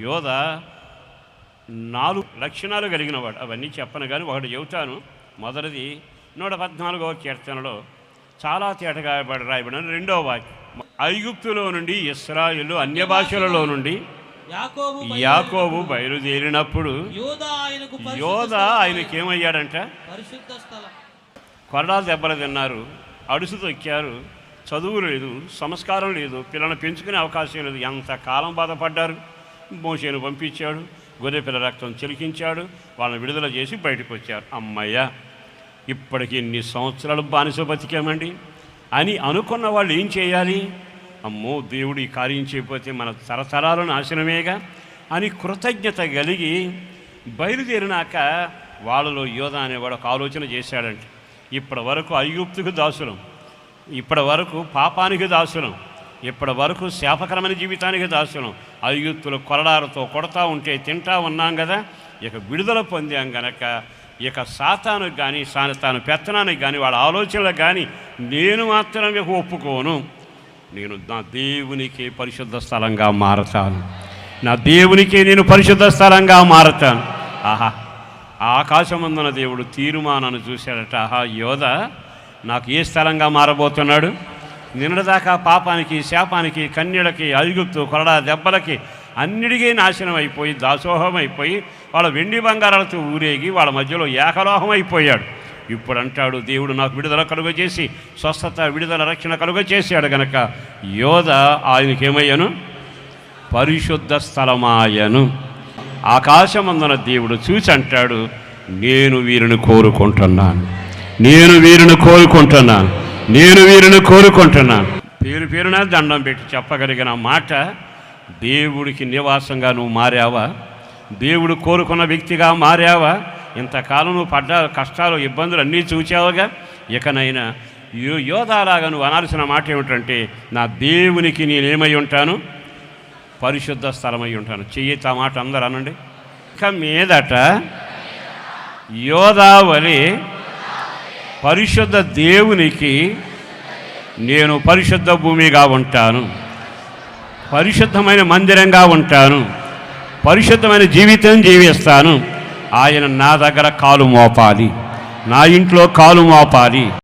యోధ 4 లక్షణాలు కలిగినవాడు. అవన్నీ చెప్పను కానీ ఒకటి చెబుతాను. మొదటిది 114వ కీర్తనలో చాలా తేటగా రాయబడిన 2వ వాక్యం, ఐగుప్తులో నుండి ఇశ్రాయేలు అన్య భాషలలో నుండి యాకోబు బయలుదేరినప్పుడు యోధ ఆయనకేమయ్యాడంట? కొరడాలు దెబ్బలు తిన్నారు, అడుసు తొక్కారు, చదువు లేదు, సంస్కారం లేదు, పిల్లలను పెంచుకునే అవకాశం లేదు. ఎంతకాలం బాధపడ్డారు. మోషేను పంపించాడు, గొర్రె పిల్ల రక్తం చిలికించాడు, వాళ్ళని విడుదల చేసి బయటకు వచ్చారు. అమ్మయ్య, ఇప్పటికి ఎన్ని సంవత్సరాలు బానిస బతికామండి అని అనుకున్న వాళ్ళు ఏం చేయాలి? అమ్మో, దేవుడు ఈ కార్యం చేయకపోతే మన తరతరాలు నాశనమేగా అని కృతజ్ఞత కలిగి బయలుదేరినాక వాళ్ళలో యోధ అనేవాడు ఒక ఆలోచన చేశాడంటే, ఇప్పటి వరకు ఐగుప్తుకు దాసులం, ఇప్పటి వరకు పాపానికి దాసులం, ఇప్పటి వరకు శాపకరమైన జీవితానికి దాసులం, ఐగుప్తులు కొరడాలతో కొడతా ఉంటే తింటా ఉన్నాం కదా, ఇక విడుదల పొందాం గనక ఇక సాతానుకు కానీ సాతాను పెత్తనానికి కానీ వాళ్ళ ఆలోచనలకు కానీ నేను మాత్రమే ఒప్పుకోను. నేను నా దేవునికి పరిశుద్ధ స్థలంగా మారతాను, నా దేవునికి నేను పరిశుద్ధ స్థలంగా మారతాను. ఆహా, ఆకాశమందున దేవుడు తీర్మానాన్ని చూశాడట. ఆహా, యోధ నాకు ఏ స్థలంగా మారబోతున్నాడు? నిన్నటిదాకా పాపానికి, శాపానికి, కన్యలకి, ఐగుప్తు కొరడా దెబ్బలకి అన్నిటికీ నాశనం అయిపోయి దాసోహం అయిపోయి వాళ్ళ వెండి బంగారాలతో ఊరేగి వాళ్ళ మధ్యలో ఏకలోహం అయిపోయాడు. ఇప్పుడు అంటాడు, దేవుడు నాకు విడుదల కలుగ చేసి స్వస్థత, విడుదల, రక్షణ కలుగ చేశాడు గనక యోధ ఆయనకేమయ్యను? పరిశుద్ధ స్థలమాయను. ఆకాశమందున దేవుడు చూసి అంటాడు, నేను వీరిని కోరుకుంటున్నాను, నేను వీరిని కోరుకుంటున్నాను, నేను వీరిని కోరుకుంటున్నాను. పేరు పేరున దండం పెట్టి చెప్పగలిగిన మాట, దేవుడికి నివాసంగా నువ్వు మారావా? దేవుడు కోరుకున్న వ్యక్తిగా మారావా? ఇంతకాలం నువ్వు పడ్డ కష్టాలు, ఇబ్బందులు అన్నీ చూచావుగా. ఇకనైనా యోధాలాగా నువ్వు అనాల్సిన మాట ఏమిటంటే, నా దేవునికి నేనేమై ఉంటాను? పరిశుద్ధ స్థలమై ఉంటాను. చెయ్యి ఆ మాట అందరూ అనండి. ఇక మీదట యోధావలి పరిశుద్ధ దేవునికి నేను పరిశుద్ధ భూమిగా ఉంటాను, పరిశుద్ధమైన మందిరంగా ఉంటాను, పరిశుద్ధమైన జీవితం జీవిస్తాను. ఆయన నా దగ్గర కాలు మోపాలి, నా ఇంట్లో కాలు మోపాలి.